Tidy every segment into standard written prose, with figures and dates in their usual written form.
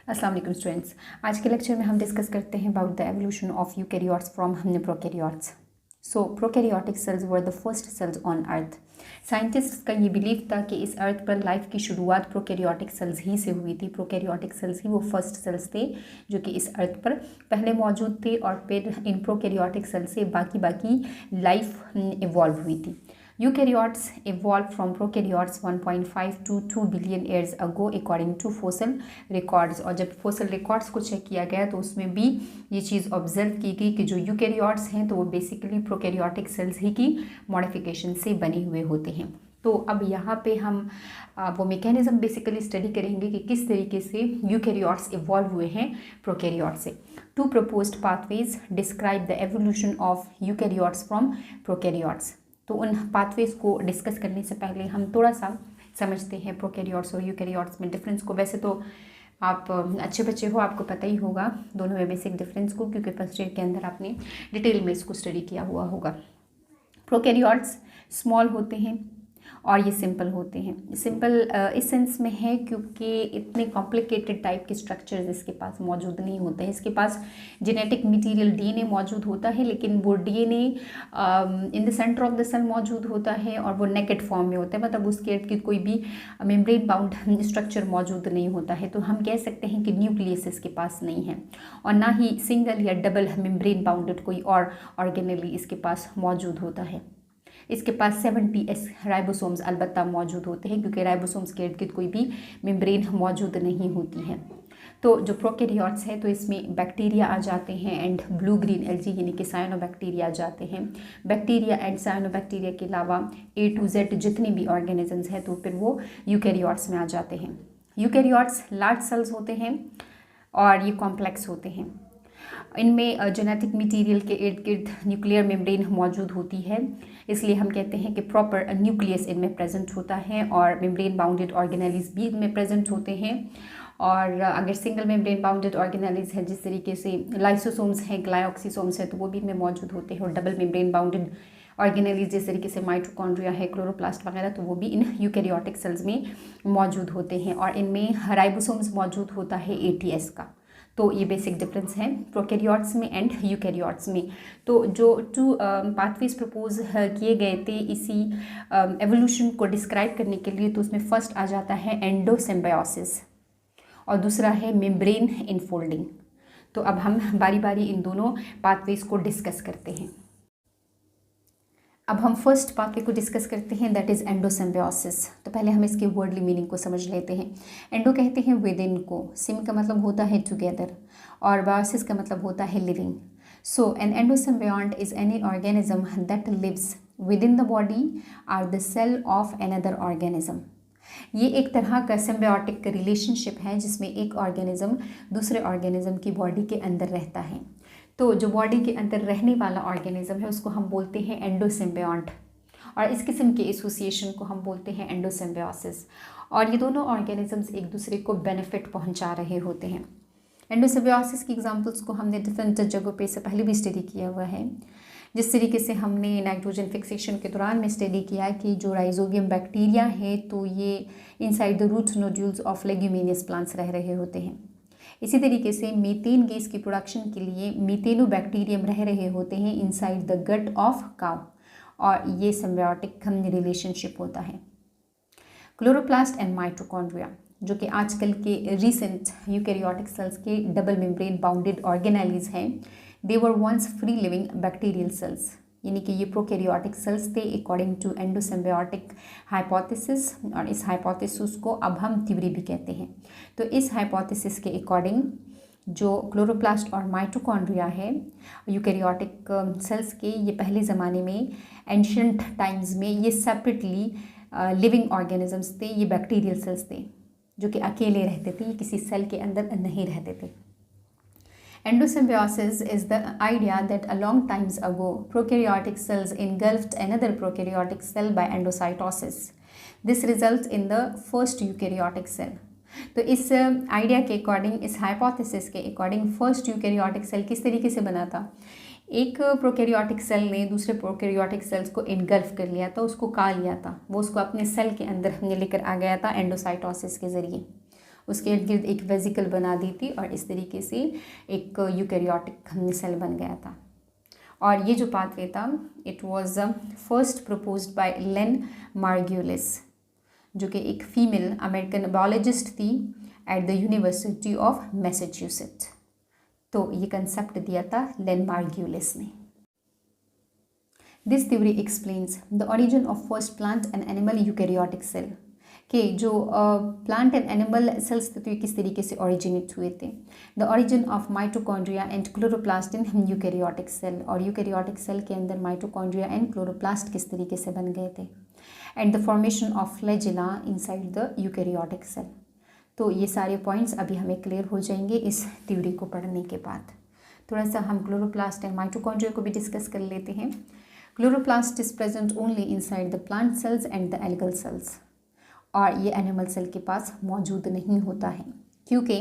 अस्सलाम वालेकुम स्टूडेंट्स। आज के लेक्चर में हम डिस्कस करते हैं about the evolution of eukaryotes from prokaryotes. So prokaryotic cells were the first cells on earth. Scientist का ये बिलीव था कि इस अर्थ पर लाइफ की शुरुआत प्रोकैरियोटिक सेल्स ही से हुई थी। प्रोकैरियोटिक सेल्स ही वो फर्स्ट सेल्स थे जो कि इस अर्थ पर पहले मौजूद थे और फिर इन प्रोकैरियोटिक सेल्स से बाकी लाइफ इवॉल्व हुई थी। Eukaryotes evolved from prokaryotes 1.5 to 2 billion years ago according to fossil records। और जब फॉसिल रिकॉर्ड्स को चेक किया गया तो उसमें भी ये चीज़ ऑब्जर्व की गई कि जो यूकैरियोट्स हैं तो वो बेसिकली प्रोकैरियोटिक सेल्स ही की मॉडिफिकेशन से बने हुए होते हैं। तो अब यहाँ पे हम वो मैकेनिज्म बेसिकली स्टडी करेंगे कि किस तरीके से यूकैरियोट्स इवॉल्व हुए हैं प्रोकैरियोट से। Two proposed pathways describe the evolution of eukaryotes from prokaryotes. तो उन पाथवेज को डिस्कस करने से पहले हम थोड़ा सा समझते हैं प्रोकैरियोट्स और यूकैरियोट्स में डिफरेंस को। वैसे तो आप अच्छे बच्चे हो, आपको पता ही होगा दोनों में बेसिक डिफरेंस को, क्योंकि फर्स्ट ईयर के अंदर आपने डिटेल में इसको स्टडी किया हुआ होगा। प्रोकैरियोट्स स्मॉल होते हैं और ये सिंपल होते हैं। सिंपल इस सेंस में है क्योंकि इतने कॉम्प्लिकेटेड टाइप के स्ट्रक्चर्स इसके पास मौजूद नहीं होते हैं। इसके पास जेनेटिक मटेरियल डीएनए मौजूद होता है, लेकिन वो DNA in the centre of the cell मौजूद होता है और वो नेकेड फॉर्म में होता है, मतलब उसके इर्द गिर्द कोई भी मेम्ब्रेन बाउंड स्ट्रक्चर मौजूद नहीं होता है। तो हम कह सकते हैं कि न्यूक्लियस इसके पास नहीं है और ना ही सिंगल या डबल मेम्ब्रेन बाउंडेड कोई और ऑर्गेनेली इसके पास मौजूद होता है। इसके पास 70S राइबोसोम्स अलबत्ता मौजूद होते हैं, क्योंकि राइबोसोम्स के इर्द गिर्द कोई भी मेम्ब्रेन मौजूद नहीं होती है। तो जो प्रोकैरियोट्स है तो इसमें बैक्टीरिया आ जाते हैं एंड ब्लू ग्रीन एल्गी यानी कि साइनोबैक्टीरिया आ जाते हैं। बैक्टीरिया एंड साइनोबैक्टीरिया के अलावा A to Z जितने भी ऑर्गेनिजम्स हैं तो फिर वो यूकैरियोट्स में आ जाते हैं। यूकैरियोट्स लार्ज सेल्स होते हैं और ये कॉम्प्लेक्स होते हैं। इनमें जेनेटिक मटेरियल के इर्द गिर्द न्यूक्लियर मेम्ब्रेन मौजूद होती है, इसलिए हम कहते हैं कि प्रॉपर न्यूक्लियस इनमें प्रेजेंट होता है और मेम्ब्रेन बाउंडेड ऑर्गेनेलीज भी इनमें प्रेजेंट होते हैं। और अगर सिंगल मेम्ब्रेन बाउंडेड ऑर्गेनेलीज है जिस तरीके से लाइसोसोम्स हैं, ग्लाइऑक्सीसोम्स हैं, तो वो भी इनमें मौजूद होते हैं। और डबल मेम्ब्रेन बाउंडेड ऑर्गेनेलीज जिस तरीके से माइटोकॉन्ड्रिया है, क्लोरोप्लास्ट वगैरह, तो वो भी इन यूकैरियोटिक सेल्स में मौजूद होते हैं। और इनमें राइबोसोम्स मौजूद होता है ATS का। तो ये बेसिक डिफरेंस है प्रोकैरियोट्स में एंड यूकैरियोट्स में। तो जो टू पाथवेज प्रपोज किए गए थे इसी एवोल्यूशन को डिस्क्राइब करने के लिए, तो उसमें फर्स्ट आ जाता है एंडोसिम्बायोसिस और दूसरा है मेम्ब्रेन इनफोल्डिंग। तो अब हम बारी बारी इन दोनों पाथवेज को डिस्कस करते हैं। अब हम फर्स्ट पाथवे को डिस्कस करते हैं, दैट इज़ एंडोसिम्बायोसिस। तो पहले हम इसके वर्डली मीनिंग को समझ लेते हैं। एंडो कहते हैं विद इन को, सिम का मतलब होता है टुगेदर और बायोसिस का मतलब होता है living. So an endosymbiont is any organism that lives within the body or the cell of another organism. ये एक तरह का सिम्बायोटिक रिलेशनशिप है जिसमें एक ऑर्गेनिज्म दूसरे ऑर्गेनिज्म की बॉडी के अंदर रहता है। तो जो बॉडी के अंदर रहने वाला ऑर्गेनिज्म है उसको हम बोलते हैं एंडोसिम्बायोंट और इस किस्म के एसोसिएशन को हम बोलते हैं एंडोसिम्बायोसिस। और ये दोनों ऑर्गेनिजम्स एक दूसरे को बेनिफिट पहुंचा रहे होते हैं। एंडोसिम्बायोसिस की एग्जांपल्स को हमने डिफरेंट जगहों पे से पहले भी स्टडी किया हुआ है। जिस तरीके से हमने नाइट्रोजन फिक्सेशन के दौरान में स्टडी किया कि जो राइजोबियम बैक्टीरिया है तो ये inside the root nodules of leguminous plants रह रहे होते हैं। इसी तरीके से मीथेन गैस की प्रोडक्शन के लिए मीथेनोबैक्टीरियम रह रहे होते हैं inside the gut of cow और ये सिम्बायोटिक रिलेशनशिप होता है। क्लोरोप्लास्ट एंड माइटोकॉन्ड्रिया जो कि आजकल के रीसेंट यूकैरियोटिक सेल्स के डबल मेम्ब्रेन बाउंडेड ऑर्गेनेलीज हैं, they were once free living bacterial cells, यानी कि ये प्रोकैरियोटिक सेल्स थे अकॉर्डिंग टू एंडोसिम्बायोटिक हाइपोथेसिस। और इस हाइपोथेसिस को अब हम थ्योरी भी कहते हैं। तो इस हाइपोथेसिस के अकॉर्डिंग जो क्लोरोप्लास्ट और माइटोकॉन्ड्रिया है यूकैरियोटिक सेल्स के, ये पहले ज़माने में एंशियंट टाइम्स में ये सेपरेटली लिविंग ऑर्गेनिजम्स थे। ये बैक्टीरियल सेल्स थे जो कि अकेले रहते थे, ये किसी सेल के अंदर नहीं रहते थे। Endosymbiosis is the idea that a long times ago prokaryotic cells engulfed another prokaryotic cell by endocytosis. This results in the first eukaryotic cell. तो इस आइडिया के अकॉर्डिंग, इस हाइपोथेसिस के अकॉर्डिंग फर्स्ट यूकैरियोटिक सेल किस तरीके से बना था? एक प्रोकैरियोटिक सेल ने दूसरे प्रोकैरियोटिक सेल्स को इनगल्फ कर लिया था, उसको खा लिया था, वो उसको अपने सेल के अंदर लेकर आ गया था एंडोसाइटोसिस के ज़रिए। उसके इर्द गिर्द एक वेजिकल बना दी थी और इस तरीके से एक यूकैरियोटिक सेल बन गया था। और ये जो पाथवे था it was first proposed by Lynn Margulis, जो कि एक फीमेल अमेरिकन बायोलॉजिस्ट थी at the university of Massachusetts. तो ये कंसेप्ट दिया था लेन मार्ग्यूलिस ने। This theory explains the origin of first plant and animal eukaryotic cell, कि जो प्लांट एंड एनिमल सेल्स थे तो ये किस तरीके से ओरिजिनेट हुए थे। The origin of mitochondria and chloroplast in eukaryotic cell, और यूकैरियोटिक सेल के अंदर माइटोकॉन्ड्रिया एंड क्लोरोप्लास्ट किस तरीके से बन गए थे। And the formation of flagella inside the eukaryotic cell. तो ये सारे पॉइंट्स अभी हमें क्लियर हो जाएंगे इस थ्योरी को पढ़ने के बाद। थोड़ा सा हम क्लोरोप्लास्ट एंड माइटोकॉन्ड्रिया को भी डिस्कस कर लेते हैं। Chloroplast is present only inside the plant cells and the algal cells, और ये एनिमल सेल के पास मौजूद नहीं होता है, क्योंकि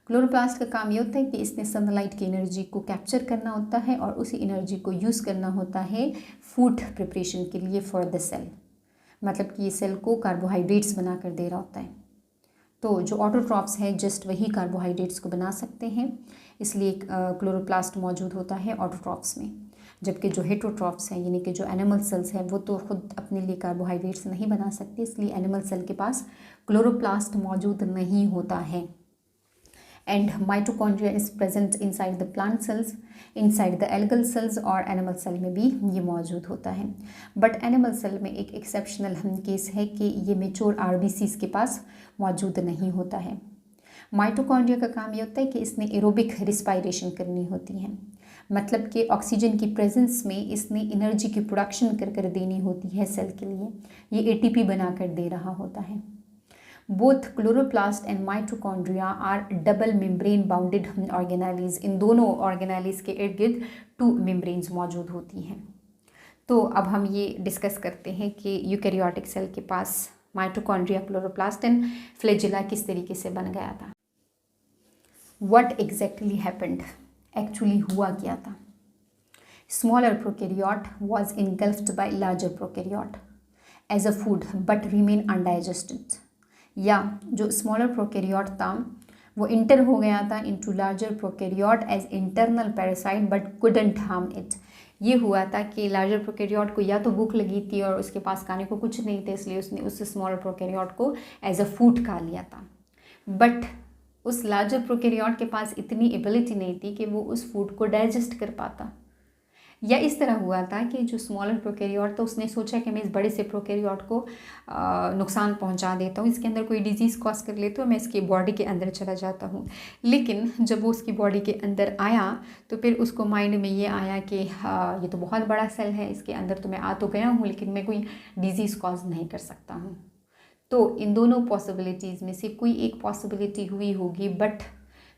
क्लोरोप्लास्ट का काम ये होता है कि इसने सनलाइट की एनर्जी को कैप्चर करना होता है और उसी एनर्जी को यूज़ करना होता है फूड प्रिपरेशन के लिए फॉर द सेल। मतलब कि ये सेल को कार्बोहाइड्रेट्स बना कर दे रहा होता है। तो जो ऑटोट्रॉफ्स हैं जस्ट वही कार्बोहाइड्रेट्स को बना सकते हैं, इसलिए क्लोरोप्लास्ट मौजूद होता है ऑटोट्रॉफ्स में। जबकि जो हेटरोट्रॉफ्स हैं यानी कि जो एनिमल सेल्स हैं वो तो खुद अपने लिए कार्बोहाइड्रेट्स नहीं बना सकते, इसलिए एनिमल सेल के पास क्लोरोप्लास्ट मौजूद नहीं होता है। And mitochondria is present inside the plant cells, inside the algal cells, और एनिमल सेल में भी ये मौजूद होता है। बट एनिमल सेल में एक एक्सेप्शनल केस है कि ये मेच्योर आरबीसीज के पास मौजूद नहीं होता है। माइटोकॉन्ड्रिया का काम ये होता है कि इसने एरोबिक रिस्पायरेशन करनी होती है, मतलब कि ऑक्सीजन की प्रेजेंस में इसने एनर्जी की प्रोडक्शन कर देनी होती है सेल के लिए, ये एटीपी बना कर दे रहा होता है। Both chloroplast and mitochondria are double membrane bounded organelles. इन दोनों ऑर्गेनेलीज के इर्द गिर्द 2 मेम्ब्रेन्स मौजूद होती हैं। तो अब हम ये डिस्कस करते हैं कि यूकैरियोटिक सेल के पास माइटोकॉन्ड्रिया, क्लोरोप्लास्ट एंड फ्लैजिला किस तरीके से बन गया था। व्हाट एग्जैक्टली हैपेंड, एक्चुअली हुआ क्या था। Smaller prokaryote was engulfed by larger prokaryote as a food but remain undigested, या जो स्मॉलर प्रोकैरियोट था वो इंटर हो गया था into larger prokaryote as internal parasite but couldn't harm it. ये हुआ था कि लार्जर प्रोकैरियोट को या तो भूख लगी थी और उसके पास खाने को कुछ नहीं था, इसलिए उसने उस स्मॉलर प्रोकैरियोट को एज अ फूड खा लिया था। बट उस लार्जर प्रोकैरियोट के पास इतनी एबिलिटी नहीं थी कि वो उस फूड को डाइजेस्ट कर पाता। या इस तरह हुआ था कि जो स्मॉलर प्रोकैरियोट था उसने सोचा कि मैं इस बड़े से प्रोकैरियोट को नुकसान पहुंचा देता हूँ, इसके अंदर कोई डिजीज़ कॉज कर लेता हूँ, मैं इसकी बॉडी के अंदर चला जाता हूँ। लेकिन जब वो उसकी बॉडी के अंदर आया तो फिर उसको माइंड में ये आया कि ये तो बहुत बड़ा सेल है, इसके अंदर तो मैं आ तो गया हूँ लेकिन मैं कोई डिजीज़ कॉज नहीं कर सकता हूँ। तो इन दोनों पॉसिबिलिटीज़ में से कोई एक पॉसिबिलिटी हुई होगी, बट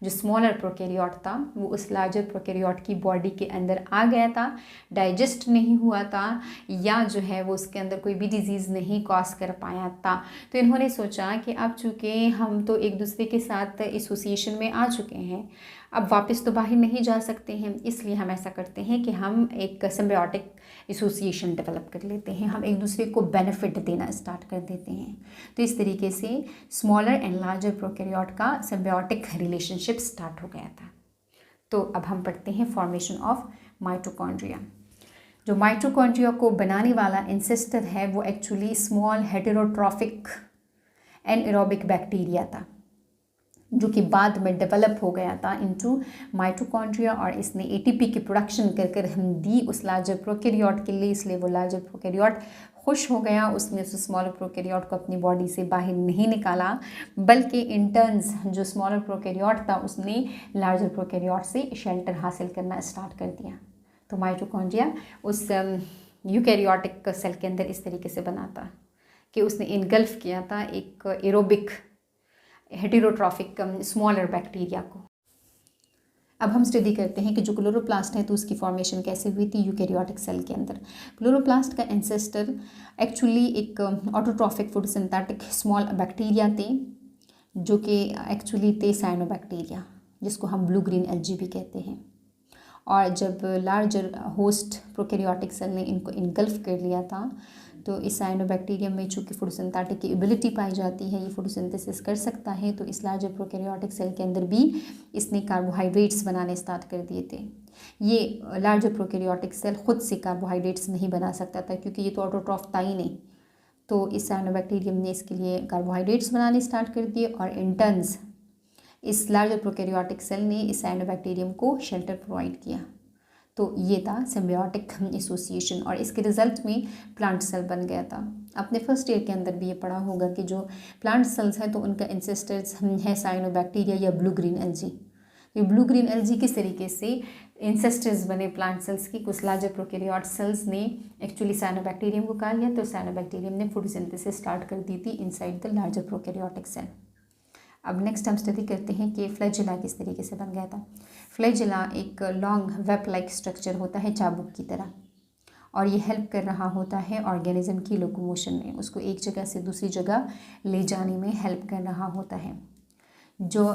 जो स्मॉलर प्रोकैरियोट था वो उस लार्जर प्रोकैरियोट की बॉडी के अंदर आ गया था, डाइजेस्ट नहीं हुआ था, या जो है वो उसके अंदर कोई भी डिजीज़ नहीं कॉज कर पाया था। तो इन्होंने सोचा कि अब चूँकि हम तो एक दूसरे के साथ एसोसिएशन में आ चुके हैं, अब वापस तो बाहर नहीं जा सकते हैं, इसलिए हम ऐसा करते हैं कि हम एक सिम्बायोटिक एसोसिएशन डेवलप कर लेते हैं, हम एक दूसरे को बेनिफिट देना स्टार्ट कर देते हैं। तो इस तरीके से स्मॉलर एंड लार्जर प्रोकैरियोट का सिम्बायोटिक रिलेशनशिप स्टार्ट हो गया था। तो अब हम पढ़ते हैं फॉर्मेशन ऑफ माइटोकॉन्ड्रिया। जो माइटोकॉन्ड्रिया को बनाने वाला इंसेस्टर है वो actually small heterotrophic anaerobic bacteria था, जो कि बाद में डेवलप हो गया था इनटू माइटोकॉन्ड्रिया, और इसने एटीपी की प्रोडक्शन कर हम दी उस लार्जर प्रोकैरियोट के लिए, इसलिए वो लार्जर प्रोकैरियोट खुश हो गया। उसने उस स्मॉलर प्रोकैरियोट को अपनी बॉडी से बाहर नहीं निकाला, बल्कि इन टर्न्स जो स्मॉलर प्रोकैरियोट था उसने लार्जर प्रोकैरियोट से शेल्टर हासिल करना स्टार्ट कर दिया। तो माइटोकॉन्ड्रिया उस यूकैरियोटिक सेल के अंदर इस तरीके से बना था कि उसने इनगल्फ किया था एक एरोबिक हेटेरोट्रॉफिक स्मॉलर बैक्टीरिया को। अब हम स्टडी करते हैं कि जो क्लोरोप्लास्ट है तो उसकी फॉर्मेशन कैसे हुई थी यूकैरियोटिक सेल के अंदर। क्लोरोप्लास्ट का एंसेस्टर एक्चुअली एक ऑटोट्रॉफिक फोटोसिंथेटिक स्मॉल बैक्टीरिया थे, जो कि एक्चुअली थे साइनोबैक्टीरिया, जिसको हम ब्लू ग्रीन एल्गी भी कहते हैं। और जब लार्जर होस्ट प्रोकैरियोटिक सेल ने इनको इनगल्फ कर लिया था तो इस साइनोबैक्टीरियम में चूँकि फोटोसिंथेटिक की एबिलिटी पाई जाती है, ये फोटोसिंथेसिस कर सकता है, तो इस लार्जर प्रोकैरियोटिक सेल के अंदर भी इसने कार्बोहाइड्रेट्स बनाने स्टार्ट कर दिए थे। ये लार्जर प्रोकैरियोटिक सेल खुद से कार्बोहाइड्रेट्स नहीं बना सकता था, क्योंकि ये तो ऑटोट्रॉफ था ही नहीं। तो इस साइनोबैक्टीरियम ने इसके लिए कार्बोहाइड्रेट्स बनाने स्टार्ट कर दिए, और इन टर्न्स इस लार्जर प्रोकैरियोटिक सेल ने इस साइनोबैक्टीरियम को शेल्टर प्रोवाइड किया। तो ये था सिम्बियोटिक एसोसिएशन, और इसके रिजल्ट में प्लांट सेल बन गया था। आपने फर्स्ट ईयर के अंदर भी ये पढ़ा होगा कि जो प्लांट सेल्स हैं तो उनका इंसेस्टर्स है साइनोबैक्टीरिया या ब्लू ग्रीन एल्जी। ये ब्लू ग्रीन एल्जी किस तरीके से इंसेस्टर्स बने प्लांट सेल्स की, कुछ लार्जर प्रोकैरियोट सेल्स ने एक्चुअली साइनोबैक्टीरियम को खा लिया, तो साइनोबैक्टीरियम ने फोटोसिंथेसिस स्टार्ट कर दी थी inside the larger prokaryotic cell. अब नेक्स्ट हम स्टडी करते हैं कि फ्लैजिला किस तरीके से बन गया था। फ्लैजिला एक लॉन्ग वेब लाइक स्ट्रक्चर होता है चाबुक की तरह, और ये हेल्प कर रहा होता है ऑर्गेनिज्म की लोकोमोशन में, उसको एक जगह से दूसरी जगह ले जाने में हेल्प कर रहा होता है। जो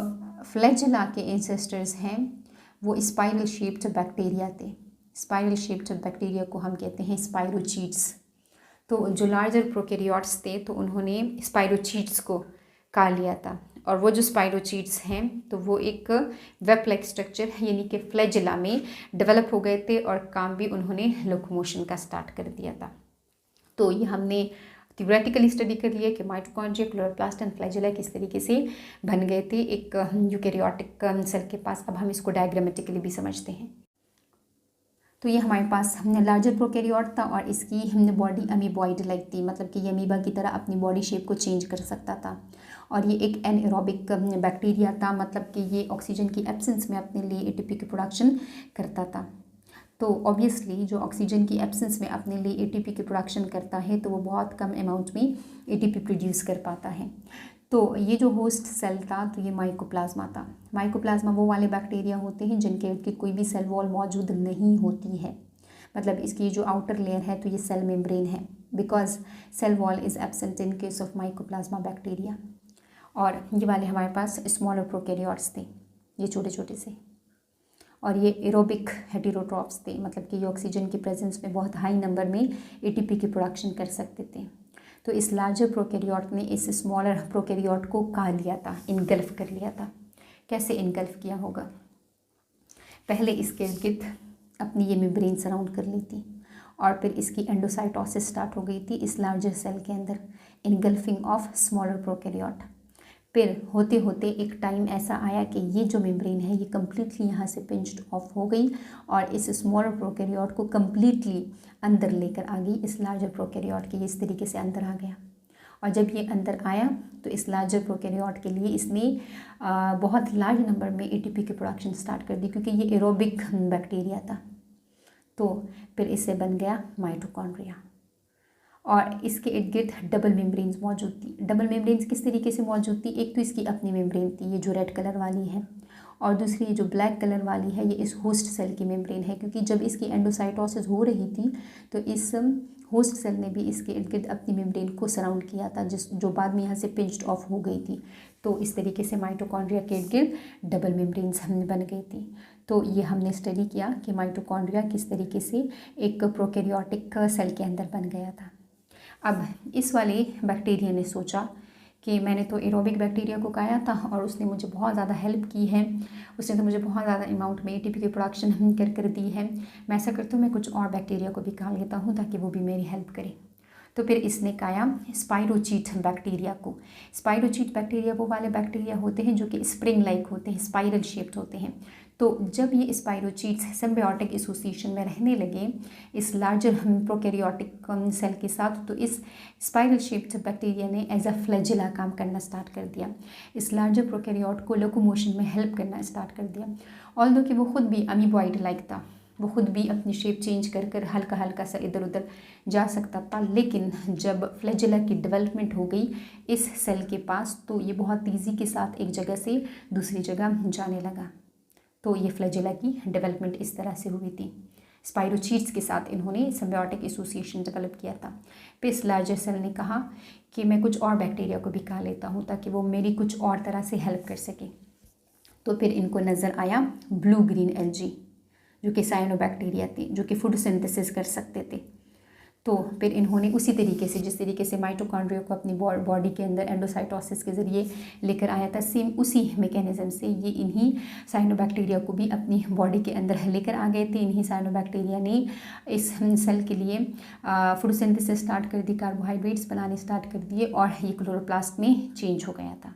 फ्लैजिला के एंसेस्टर्स हैं वो स्पाइरल शेप्ड बैक्टीरिया थे। स्पाइरल शेप्ड बैक्टीरिया को हम कहते हैं स्पाइरोचीट्स। तो जो लार्जर प्रोकैरियोट्स थे तो उन्होंने स्पाइरोचीट्स को खा लिया था, और वो जो स्पाइरोचीट्स हैं तो वो एक वेब लाइक स्ट्रक्चर यानी कि फ्लैजिला में डेवलप हो गए थे, और काम भी उन्होंने लोकोमोशन का स्टार्ट कर दिया था। तो ये हमने थ्योरेटिकली स्टडी कर लिया कि माइटोकॉन्ड्रिया, क्लोरोप्लास्ट एंड फ्लैजिला किस तरीके से बन गए थे एक यूकैरियोटिक सेल के पास। अब हम इसको डायग्रामेटिकली भी समझते हैं। तो ये हमारे पास लार्जर प्रोकैरियोट था, और इसकी बॉडी अमीबॉइड लाइक थी, मतलब कि ये अमीबा की तरह अपनी बॉडी शेप को चेंज कर सकता था। और ये एक एनएरोबिक बैक्टीरिया था, मतलब कि ये ऑक्सीजन की एब्सेंस में अपने लिए एटीपी की प्रोडक्शन करता था। तो ऑब्वियसली जो ऑक्सीजन की एब्सेंस में अपने लिए एटीपी की प्रोडक्शन करता है तो वो बहुत कम अमाउंट में एटीपी प्रोड्यूस कर पाता है। तो ये जो होस्ट सेल था तो ये माइकोप्लाज्मा था। माइकोप्लाज्मा वो वाले बैक्टीरिया होते हैं जिनके इनकी कोई भी सेल वॉल मौजूद नहीं होती है, मतलब इसकी जो आउटर लेयर है तो ये सेल मेम्ब्रेन है, because cell wall is absent in case of mycoplasma bacteria. और ये वाले हमारे पास स्मॉलर प्रोकैरियोट्स थे, ये छोटे छोटे से, और ये एरोबिक हेटेरोट्रॉफ्स थे, मतलब कि ये ऑक्सीजन की प्रेजेंस में बहुत हाई नंबर में एटीपी की प्रोडक्शन कर सकते थे। तो इस लार्जर प्रोकैरियोट ने इस स्मॉलर प्रोकैरियोट को खा लिया था, इनगल्फ कर लिया था। कैसे इनगल्फ किया होगा? पहले इसके गिर्द अपनी ये मेम्ब्रेन सराउंड कर ली थी, और फिर इसकी एंडोसाइटोसिस स्टार्ट हो गई थी इस लार्जर सेल के अंदर, इनगल्फिंग ऑफ स्मॉलर प्रोकैरियोट। फिर होते होते एक टाइम ऐसा आया कि ये जो मेम्ब्रेन है ये कम्प्लीटली यहाँ से पिंच्ड ऑफ हो गई, और इस स्मॉलर प्रोकैरियोट को कम्प्लीटली अंदर लेकर आ गई इस लार्जर प्रोकैरियोट के, इस तरीके से अंदर आ गया। और जब ये अंदर आया तो इस लार्जर प्रोकैरियोट के लिए इसने बहुत लार्ज नंबर में एटीपी की प्रोडक्शन स्टार्ट कर दी, क्योंकि ये एरोबिक बैक्टीरिया था। तो फिर इससे बन गया माइटोकॉन्ड्रिया, और इसके इर्द गिर्द डबल मेम्ब्रेन्स मौजूद थी। डबल मेम्ब्रेन्स किस तरीके से मौजूद थी? एक तो इसकी अपनी मेम्ब्रेन थी, ये जो रेड कलर वाली है, और दूसरी ये जो ब्लैक कलर वाली है ये इस होस्ट सेल की मेम्ब्रेन है, क्योंकि जब इसकी एंडोसाइटोसिस हो रही थी तो इस होस्ट सेल ने भी इसके इर्द गिर्द अपनी मेम्ब्रेन को सराउंड किया था, जो बाद में यहाँ से पिंच्ड ऑफ हो गई थी। तो इस तरीके से माइटोकॉन्ड्रिया के इर्द गिर्द डबल मेम्ब्रेन्स बन गई थी। तो ये हमने स्टडी किया कि माइटोकॉन्ड्रिया किस तरीके से एक प्रोकैरियोटिक सेल के अंदर बन गया था। अब इस वाले बैक्टीरिया ने सोचा कि मैंने तो एरोबिक बैक्टीरिया को खाया था और उसने मुझे बहुत ज़्यादा हेल्प की है, उसने तो मुझे बहुत ज़्यादा अमाउंट में एटीपी की प्रोडक्शन कर दी है, मैं ऐसा करता हूँ मैं कुछ और बैक्टीरिया को भी खा लेता हूँ ताकि वो भी मेरी हेल्प करे। तो फिर इसने खाया स्पाइरोचीट बैक्टीरिया को। स्पाइरोचीट बैक्टीरिया वो वाले बैक्टीरिया होते हैं जो कि स्प्रिंग लाइक होते हैं, स्पाइरल शेप्ड होते हैं। तो जब ये स्पाइरोचीट्स सिम्बियोटिक एसोसिएशन में रहने लगे इस लार्जर प्रोकैरियोटिक सेल के साथ, तो इस स्पाइरल शेप्ड बैक्टीरिया ने एज अ फ्लैजिला काम करना स्टार्ट कर दिया, इस लार्जर प्रोकैरियोट को लोकोमोशन में हेल्प करना स्टार्ट कर दिया। ऑल्दो कि वो खुद भी अमीबॉइड लाइक था, वो खुद भी अपनी शेप चेंज कर कर हल्का हल्का सा इधर उधर जा सकता था, लेकिन जब फ्लैजिला की डेवलपमेंट हो गई इस सेल के पास तो ये बहुत तेज़ी के साथ एक जगह से दूसरी जगह जाने लगा। तो ये फ्लैजिला की डेवलपमेंट इस तरह से हुई थी। स्पाइरोचीट्स के साथ इन्होंने सिम्बियोटिक एसोसिएशन डेवलप किया था। फिर इस लार्जर सेल ने कहा कि मैं कुछ और बैक्टीरिया को भी खा लेता हूँ ताकि वो मेरी कुछ और तरह से हेल्प कर सके। तो फिर इनको नज़र आया ब्लू ग्रीन एल्जी जो कि साइनोबैक्टीरिया थी, जो कि फोटोसिंथेसिस कर सकते थे। तो फिर इन्होंने उसी तरीके से, जिस तरीके से माइटोकॉन्ड्रिया को अपनी बॉडी के अंदर एंडोसाइटोसिस के ज़रिए लेकर आया था, सेम उसी मैकेनिज्म से ये इन्हीं साइनोबैक्टीरिया को भी अपनी बॉडी के अंदर लेकर आ गए थे। इन्हीं साइनोबैक्टीरिया ने इस सेल के लिए फोटोसिंथेसिस स्टार्ट कर दी, कार्बोहाइड्रेट्स बनाने स्टार्ट कर दिए और ये क्लोरोप्लास्ट में चेंज हो गया था।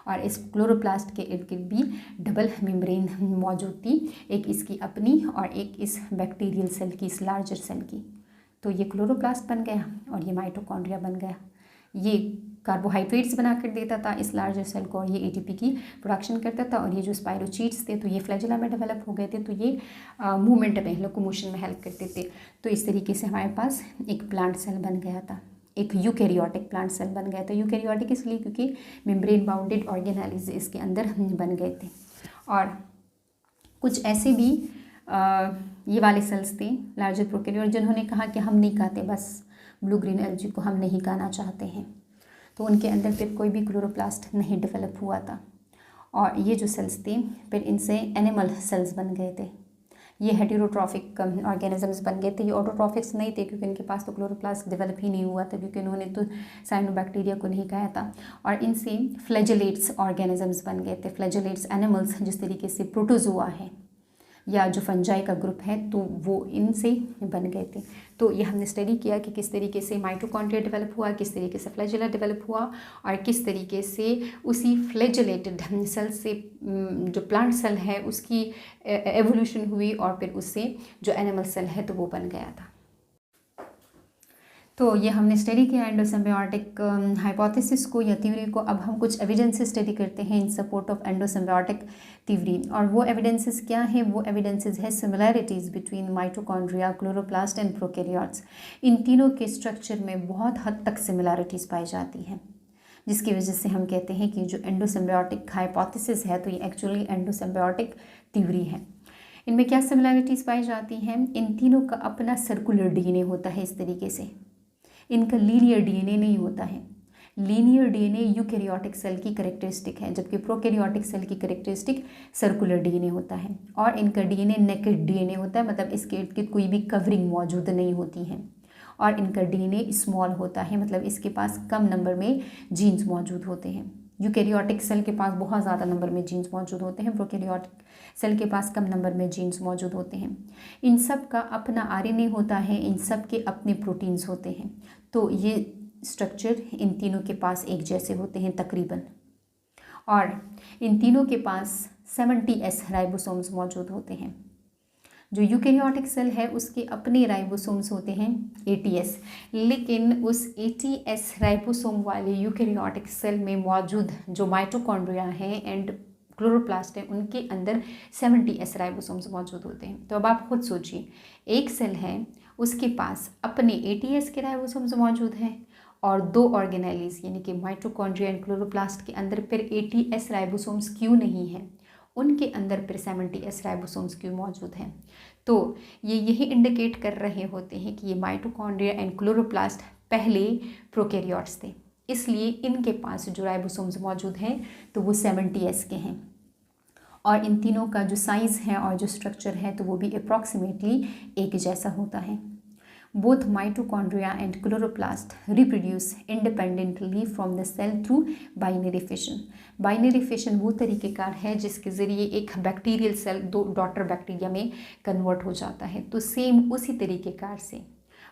और इस क्लोरोप्लास्ट के इर्द गिर्द भी डबल मेम्ब्रेन मौजूद थी, एक इसकी अपनी और एक इस बैक्टीरियल सेल की, इस लार्जर सेल की। तो ये क्लोरोप्लास्ट बन गया और ये माइटोकॉन्ड्रिया बन गया। ये कार्बोहाइड्रेट्स बना कर देता था इस लार्जर सेल को और ये एटीपी की प्रोडक्शन करता था। और ये जो स्पाइरोचीट्स थे तो ये फ्लैजेला में डेवलप हो गए थे, तो ये मूवमेंट में, लोकोमोशन में हेल्प करते थे। तो इस तरीके से हमारे पास एक प्लांट सेल बन गया था, एक यूकैरियोटिक प्लांट सेल बन गया था। यूकैरियोटिक इसलिए क्योंकि मेम्ब्रेन बाउंडेड ऑर्गेनेल्स इसके अंदर बन गए थे। और कुछ ऐसे भी ये वाले सेल्स थे लार्जर प्रोकैरियोट जिन्होंने कहा कि हम नहीं खाते, बस ब्लू ग्रीन एल्गी को हम नहीं खाना चाहते हैं। तो उनके अंदर फिर कोई भी क्लोरोप्लास्ट नहीं डेवलप हुआ था। और ये जो सेल्स थे फिर इनसे एनिमल सेल्स बन गए थे। ये हेटेरोट्रॉफिक ऑर्गेनिजम्स बन गए थे। ये ऑटोट्रॉफिक्स नहीं थे क्योंकि इनके पास तो क्लोरोप्लास्ट डेवलप ही नहीं हुआ था, क्योंकि उन्होंने तो साइनोबैक्टीरिया को नहीं खाया था। और इनसे फ्लैजेलेट्स ऑर्गेनिजम्स बन गए थे। फ्लैजेलेट्स एनिमल्स, जिस तरीके से प्रोटोजोआ है या जो फंजाई का ग्रुप है, तो वो इनसे बन गए थे। तो ये हमने स्टडी किया कि किस तरीके से माइटोकॉन्ड्रिया डेवलप हुआ, किस तरीके से फ्लैजेला डेवलप हुआ और किस तरीके से उसी फ्लैजेलेटेड सेल से जो प्लांट सेल है उसकी एवोल्यूशन हुई और फिर उससे जो एनिमल सेल है तो वो बन गया था। तो ये हमने स्टडी किया एंडोसिम्बायोटिक हाइपोथेसिस को या थ्योरी को। अब हम कुछ एविडेंसेस स्टडी करते हैं in support of endosymbiotic theory. और वो एविडेंसेस क्या है? वो एविडेंसेस है similarities between mitochondria, chloroplast and prokaryotes. इन तीनों के स्ट्रक्चर में बहुत हद तक सिमिलैरिटीज़ पाई जाती हैं, जिसकी वजह से हम कहते हैं कि जो एंडोसिम्बायोटिक हाइपोथेसिस है तो ये एक्चुअली एंडोसिम्बायोटिक थ्योरी है। इनमें क्या सिमिलैरिटीज़ पाई जाती हैं? इन तीनों का अपना सर्कुलर डीएनए होता है। इस तरीके से इनका लीनियर डीएनए नहीं होता है। लीनियर डीएनए यूकैरियोटिक सेल की कैरेक्टरिस्टिक है, जबकि प्रोकैरियोटिक सेल की कैरेक्टरिस्टिक सर्कुलर डीएनए होता है। और इनका डीएनए नेकेड डीएनए होता है, मतलब इसके इर्द गिर्द कोई भी कवरिंग मौजूद नहीं होती है। और इनका डीएनए स्मॉल होता है, मतलब इसके पास कम नंबर में जीन्स मौजूद होते हैं। यूकैरियोटिक सेल के पास बहुत ज़्यादा नंबर में जीन्स मौजूद होते हैं, प्रोकैरियोटिक सेल के पास कम नंबर में जीन्स मौजूद होते हैं। इन सब का अपना आरएनए होता है, इन सब के अपने प्रोटीन्स होते हैं। तो ये स्ट्रक्चर इन तीनों के पास एक जैसे होते हैं तकरीबन। और इन तीनों के पास 70S राइबोसोम्स मौजूद होते हैं। जो यूकैरियोटिक सेल है उसके अपने राइबोसोम्स होते हैं 80S, लेकिन उस 80S राइबोसोम वाले यूकैरियोटिक सेल में मौजूद जो माइटोकॉन्ड्रिया हैं एंड क्लोरोप्लास्ट है उनके अंदर 70S राइबोसोम्स मौजूद होते हैं। तो अब आप खुद सोचिए, एक सेल है उसके पास अपने 80S के राइबोसोम्स मौजूद हैं और दो ऑर्गेनेलीज यानी कि माइटोकॉन्ड्रिया एंड क्लोरोप्लास्ट के अंदर फिर 80S राइबोसोम्स क्यों नहीं हैं, उनके अंदर फिर 70S राइबोसोम्स क्यों मौजूद हैं। तो ये यही इंडिकेट कर रहे होते हैं कि ये माइटोकॉन्ड्रिया एंड क्लोरोप्लास्ट पहले प्रोकैरियोट्स थे, इसलिए इनके पास जो राइबोसोम्स मौजूद हैं तो वो 70S के हैं। और इन तीनों का जो साइज़ है और जो स्ट्रक्चर है तो वो भी अप्रॉक्सीमेटली एक जैसा होता है। Both mitochondria and chloroplast reproduce independently from the cell through binary fission. Binary fission वो तरीक़ेकार है जिसके ज़रिए एक बैक्टीरियल सेल दो डॉटर बैक्टीरिया में कन्वर्ट हो जाता है। तो सेम उसी तरीक़ेकार से,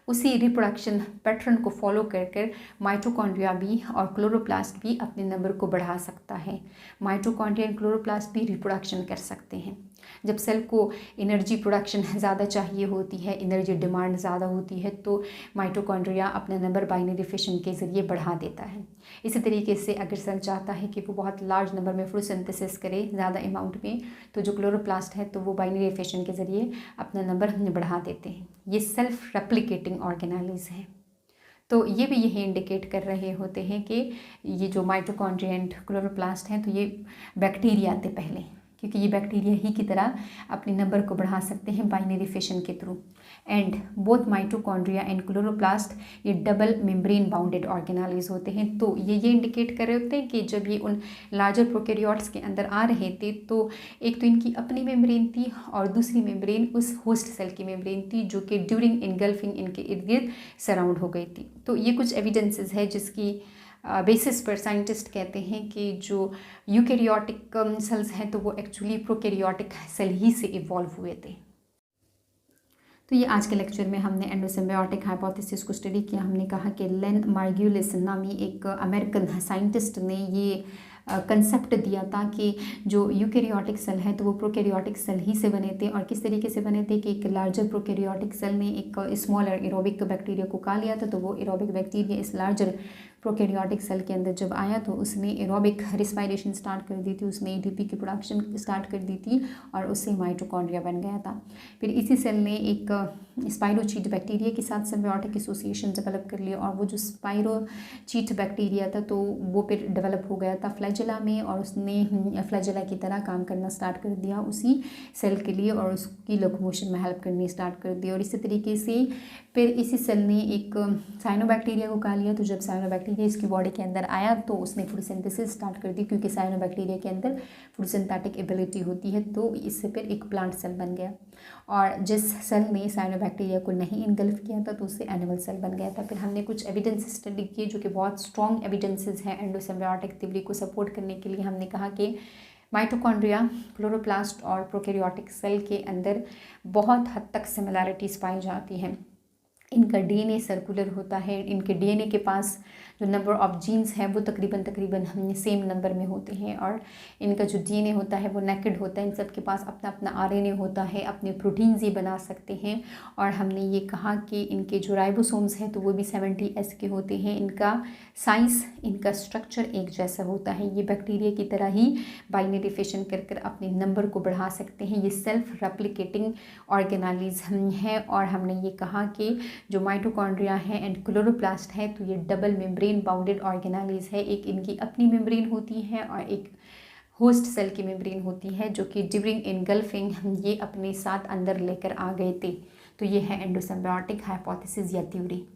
उसी रिप्रोडक्शन पैटर्न को फॉलो कर कर माइटोकॉन्ड्रिया भी और क्लोरोप्लास्ट भी अपने नंबर को बढ़ा सकता है। माइटोकॉन्ड्रिया एंड क्लोरोप्लास्ट भी रिप्रोडक्शन कर सकते हैं। जब सेल को एनर्जी प्रोडक्शन ज़्यादा चाहिए होती है, एनर्जी डिमांड ज़्यादा होती है, तो माइटोकॉन्ड्रिया अपना नंबर बाइनरी फिशन के ज़रिए बढ़ा देता है। इसी तरीके से अगर सेल चाहता है कि वो बहुत लार्ज नंबर में फोटोसिंथेसिस करे ज़्यादा अमाउंट में, तो जो क्लोरोप्लास्ट है तो वो बाइनरी फिशन के ज़रिए अपना नंबर बढ़ा देते हैं। ये सेल्फ रेप्लिकेटिंग ऑर्गेनेल्स हैं। तो ये भी यही इंडिकेट कर रहे होते हैं कि ये जो माइटोकॉन्ड्रिया एंड क्लोरोप्लास्ट हैं तो ये बैक्टीरिया थे पहले, क्योंकि ये बैक्टीरिया ही की तरह अपने नंबर को बढ़ा सकते हैं बाइनरी फिशन के through. And both mitochondria and chloroplast ये डबल मेम्ब्रेन बाउंडेड ऑर्गेनाइज होते हैं। तो ये इंडिकेट कर रहे होते हैं कि जब ये उन लार्जर प्रोकैरियोट्स के अंदर आ रहे थे तो एक तो इनकी अपनी मेम्ब्रेन थी और दूसरी मेम्ब्रेन उस होस्ट सेल की मेम्ब्रेन थी जो कि ड्यूरिंग इनगल्फिंग इनके इर्द गिर्द सराउंड हो गई थी। तो ये कुछ एविडेंसेस है जिसकी बेसिस पर साइंटिस्ट कहते हैं कि जो यूकैरियोटिक सेल्स हैं तो वो एक्चुअली प्रोकैरियोटिक सेल ही से इवॉल्व हुए थे। तो ये आज के लेक्चर में हमने एंडोसिम्बायोटिक हाइपोथेसिस को स्टडी किया। हमने कहा कि लेन मार्ग्यूलिस नामी एक अमेरिकन साइंटिस्ट ने ये कंसेप्ट दिया था कि जो यूकैरियोटिक सेल है तो वो प्रोकैरियोटिक सेल ही से बने थे, और किस तरीके से बने थे कि एक लार्जर प्रोकैरियोटिक सेल ने एक स्मॉलर एरोबिक बैक्टीरिया को खा लिया था। तो वो एरोबिक बैक्टीरिया इस लार्जर प्रोकैरियोटिक सेल के अंदर जब आया तो उसने एरोबिक रिस्पायरेशन स्टार्ट कर दी थी, उसने एटीपी की प्रोडक्शन स्टार्ट कर दी थी और उससे माइटोकॉन्ड्रिया बन गया था। फिर इसी सेल ने एक स्पाइरोचीट बैक्टीरिया के साथ सिम्बायोटिक एसोसिएशन डेवलप कर लिया, और वो जो स्पाइरोचीट बैक्टीरिया था तो वो फिर डेवलप हो गया था फ्लैजेला में, और उसने फ्लैजेला की तरह काम करना स्टार्ट कर दिया उसी सेल के लिए और उसकी लोकोमोशन में हेल्प करनी स्टार्ट कर दी। और इसी तरीके से फिर इसी सेल ने एक साइनोबैक्टीरिया को खा लिया। तो जब साइनोबैक्टीरिया इसकी बॉडी के अंदर आया तो उसने फोटोसिंथेसिस स्टार्ट कर दी, क्योंकि साइनोबैक्टीरिया के अंदर फोटोसिंथेटिक एबिलिटी होती है। तो इससे फिर एक प्लांट सेल बन गया, और जिस सेल ने साइनोबैक्टीरिया को नहीं इनगल्फ किया था तो उससे एनिमल सेल बन गया था। फिर हमने कुछ एविडेंस स्टडी किए जो कि बहुत स्ट्रॉन्ग एविडेंसेस हैं एंडोसिम्बायोटिक थ्योरी को सपोर्ट करने के लिए। हमने कहा कि माइटोकॉन्ड्रिया, क्लोरोप्लास्ट और प्रोकैरियोटिक सेल के अंदर बहुत हद तक सिमिलैरिटीज़ पाई जाती हैं। इनका डीएनए सर्कुलर होता है, इनके डीएनए के पास जो नंबर ऑफ जीन्स हैं वो तकरीबन सेम नंबर में होते हैं, और इनका जो डीएनए होता है वो नेकेड होता है। इन सब के पास अपना अपना आरएनए होता है, अपने प्रोटीन्स ये बना सकते हैं। और हमने ये कहा कि इनके जो राइबोसोम्स हैं तो वो भी 70S के होते हैं। इनका साइज़, इनका स्ट्रक्चर एक जैसा होता है। ये बैक्टीरिया की तरह ही बाइनरी फिशन कर कर अपने नंबर को बढ़ा सकते हैं। ये सेल्फ रेप्लिकेटिंग ऑर्गेनाइज्म है। और हमने ये कहा कि जो माइटोकॉन्ड्रिया है एंड क्लोरोप्लास्ट है तो ये डबल मेम्ब्रेन बाउंडेड ऑर्गेनाइज है। एक इनकी अपनी मेम्ब्रेन होती है और एक होस्ट सेल की मेम्ब्रेन होती है, जो कि ड्यूरिंग इनगल्फिंग ये अपने साथ अंदर लेकर आ गए थे। तो ये है एंडोसिम्बायोटिक हाइपोथेसिस या थ्योरी।